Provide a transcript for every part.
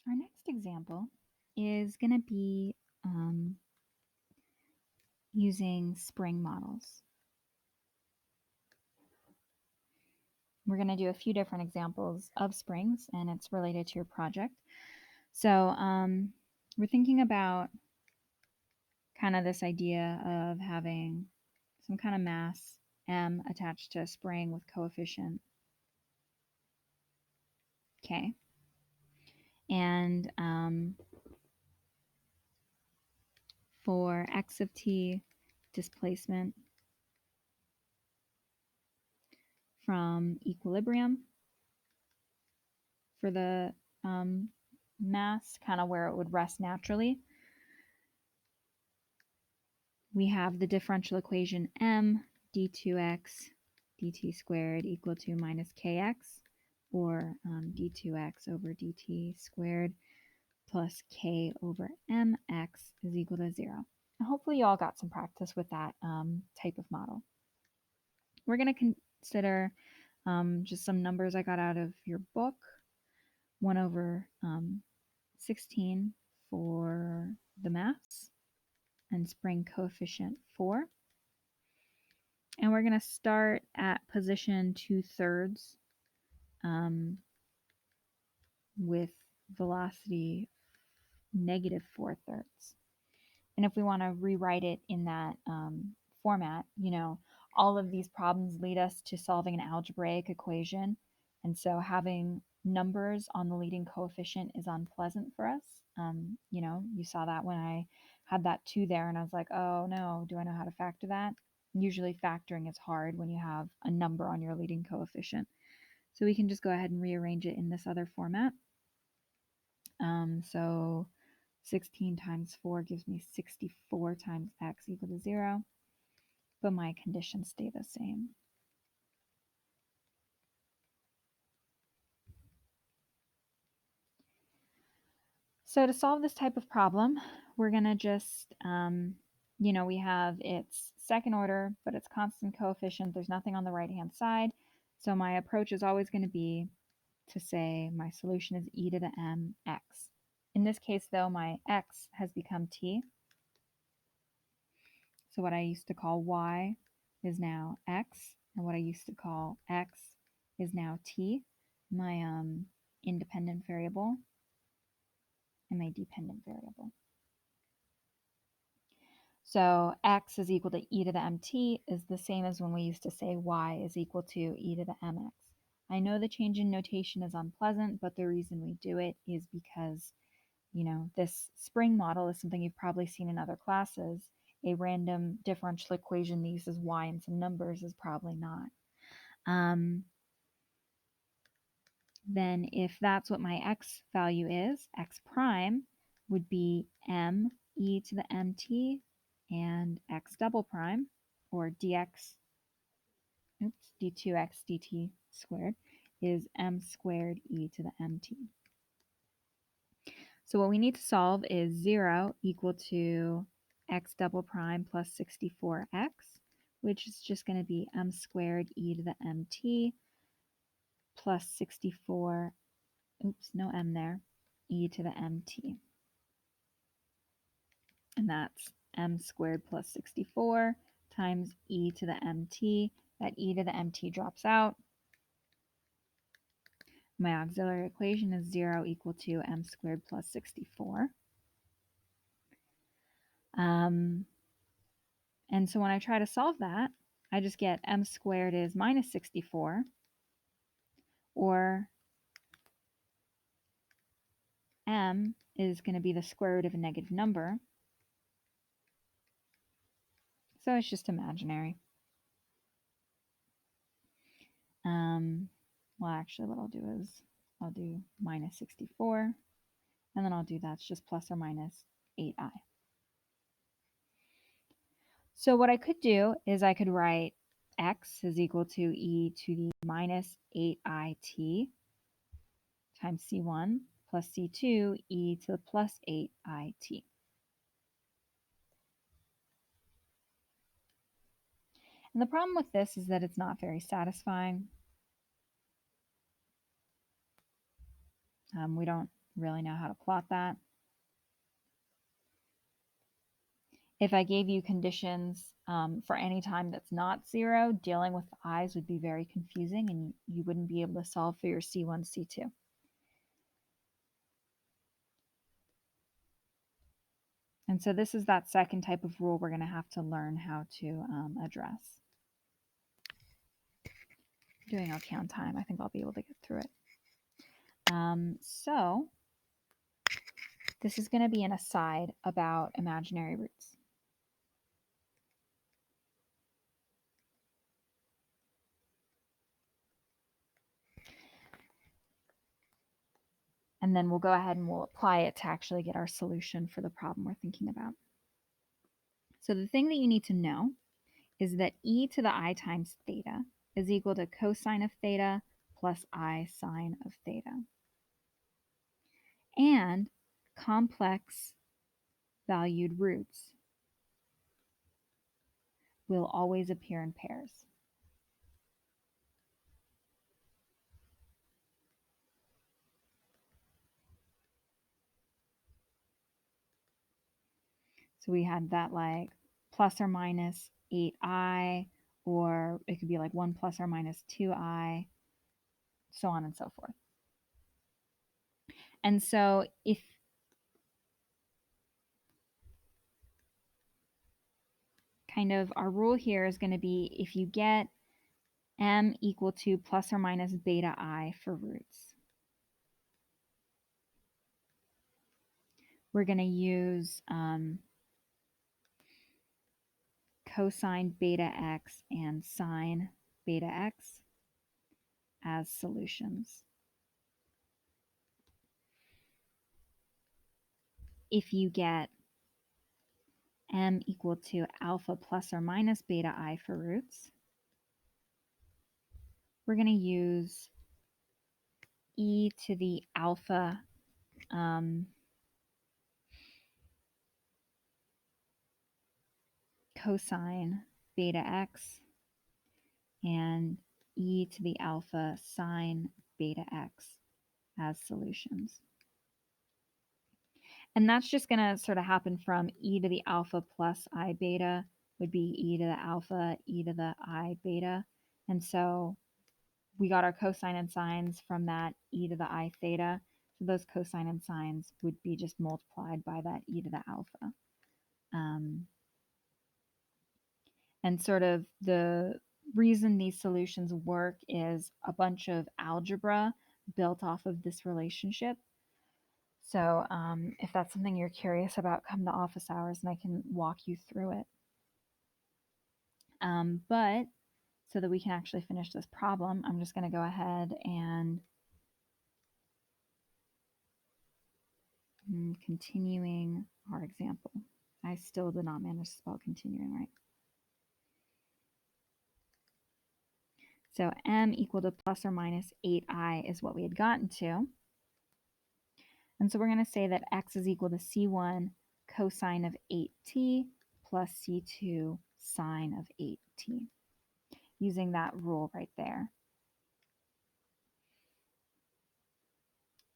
Our next example is going to be using spring models. We're going to do a few different examples of springs, and it's related to your project. So we're thinking about kind of this idea of having some kind of mass m attached to a spring with coefficient k. And for x of t displacement from equilibrium for the mass, kind of where it would rest naturally, we have the differential equation m d2x dt squared equal to minus kx, or d2x over dt squared plus k over mx is equal to 0. And hopefully you all got some practice with that type of model. We're going to consider just some numbers I got out of your book. 1 over 16 for the mass and spring coefficient 4. And we're going to start at position 2/3 with velocity negative 4/3. And if we want to rewrite it in that format, all of these problems lead us to solving an algebraic equation. And so having numbers on the leading coefficient is unpleasant for us. You saw that when I had that 2 there and I was like, oh no, do I know how to factor that? Usually factoring is hard when you have a number on your leading coefficient. So we can just go ahead and rearrange it in this other format. So 16 times 4 gives me 64 times x equal to 0, but my conditions stay the same. So to solve this type of problem, we're going to just, we have its second order, but it's constant coefficient. There's nothing on the right-hand side. So my approach is always going to be to say my solution is e to the m x. In this case, though, my x has become t. So what I used to call y is now x, and what I used to call x is now t, my independent variable and my dependent variable. So x is equal to e to the mt is the same as when we used to say y is equal to e to the mx. I know the change in notation is unpleasant, but the reason we do it is because, this spring model is something you've probably seen in other classes. A random differential equation that uses y and some numbers is probably not. Then if that's what my x value is, x prime would be m e to the mt, and x double prime, or d2x dt squared, is m squared e to the mt. So what we need to solve is 0 equal to x double prime plus 64x, which is just going to be m squared e to the mt plus 64, oops, no m there, e to the mt. And that's m squared plus 64 times e to the mt. That e to the mt drops out. My auxiliary equation is 0 equal to m squared plus 64. And so when I try to solve that, I just get m squared is minus 64, or m is going to be the square root of a negative number. So it's just imaginary. Well, actually, what I'll do is I'll do minus 64, and then I'll do that's just plus or minus 8i. So what I could do is I could write x is equal to e to the minus 8it times c1 plus c2 e to the plus 8it. And the problem with this is that it's not very satisfying. We don't really know how to plot that. If I gave you conditions for any time that's not 0, dealing with the i's would be very confusing and you wouldn't be able to solve for your C1, C2. And so this is that second type of rule we're going to have to learn how to address. Doing okay on time. I think I'll be able to get through it. So this is going to be an aside about imaginary roots. And then we'll go ahead and we'll apply it to actually get our solution for the problem we're thinking about. So the thing that you need to know is that e to the I times theta is equal to cosine of theta plus I sine of theta. And complex valued roots will always appear in pairs. So we had that like plus or minus 8i, or it could be like 1 plus or minus 2i, so on and so forth. And so if kind of our rule here is going to be if you get m equal to plus or minus beta I for roots, we're going to use cosine beta x and sine beta x as solutions. If you get m equal to alpha plus or minus beta I for roots, we're going to use e to the alpha cosine beta x and e to the alpha sine beta x as solutions. And that's just going to sort of happen from e to the alpha plus I beta would be e to the alpha, e to the I beta. And so we got our cosine and sines from that e to the I theta. So those cosine and sines would be just multiplied by that e to the alpha. And sort of the reason these solutions work is a bunch of algebra built off of this relationship. So if that's something you're curious about, come to office hours and I can walk you through it. But so that we can actually finish this problem, I'm just going to go ahead and continuing our example. I still did not manage to spell continuing right. So m equal to plus or minus 8i is what we had gotten to. And so we're going to say that x is equal to c1 cosine of 8t plus c2 sine of 8t, using that rule right there.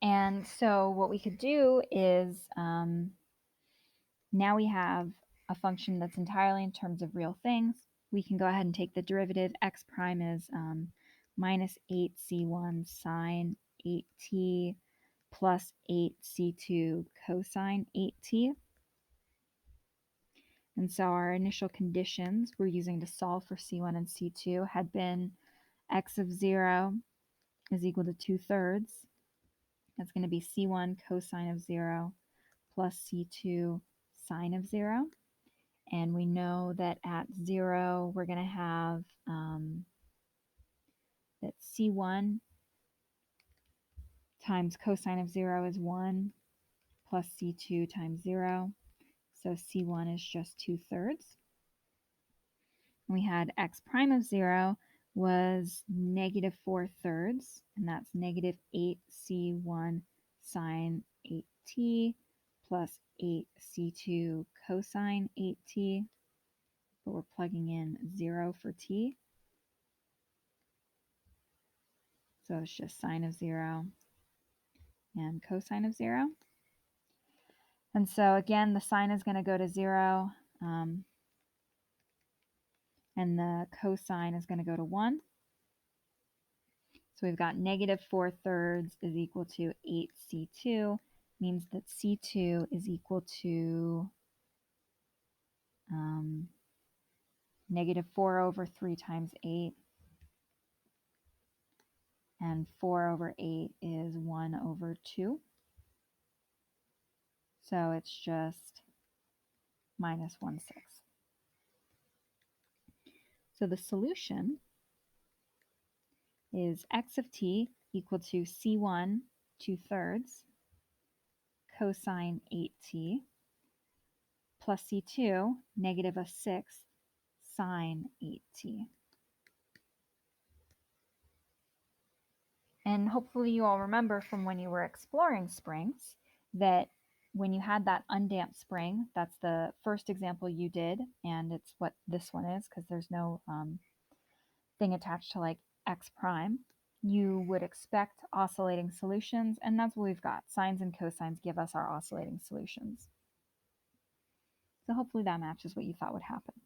And so what we could do is now we have a function that's entirely in terms of real things. We can go ahead and take the derivative. X prime is minus 8c1 sine 8t plus 8c2 cosine 8t. And so our initial conditions we're using to solve for C1 and C2 had been x of 0 is equal to 2/3. That's going to be C1 cosine of 0 plus C2 sine of 0. And we know that at 0, we're going to have that C1 times cosine of 0 is 1 plus C2 times 0. So C1 is just 2/3. We had x prime of 0 was negative 4/3, and that's negative 8c1 sine 8t plus 8c2 cosine 8t, but we're plugging in 0 for t. So it's just sine of 0 and cosine of 0. And so again, the sine is going to go to 0, and the cosine is going to go to 1. So we've got -4/3 is equal to 8c2, means that c2 is equal to -4/3 times 8, and 4/8 is 1/2. So it's just -1/6. So the solution is x of t equal to c1 2/3 cosine 8t plus c2 -1/6 sine 8t. And hopefully you all remember from when you were exploring springs that when you had that undamped spring, that's the first example you did, and it's what this one is because there's no thing attached to like x prime, you would expect oscillating solutions, and that's what we've got. Sines and cosines give us our oscillating solutions. So hopefully that matches what you thought would happen.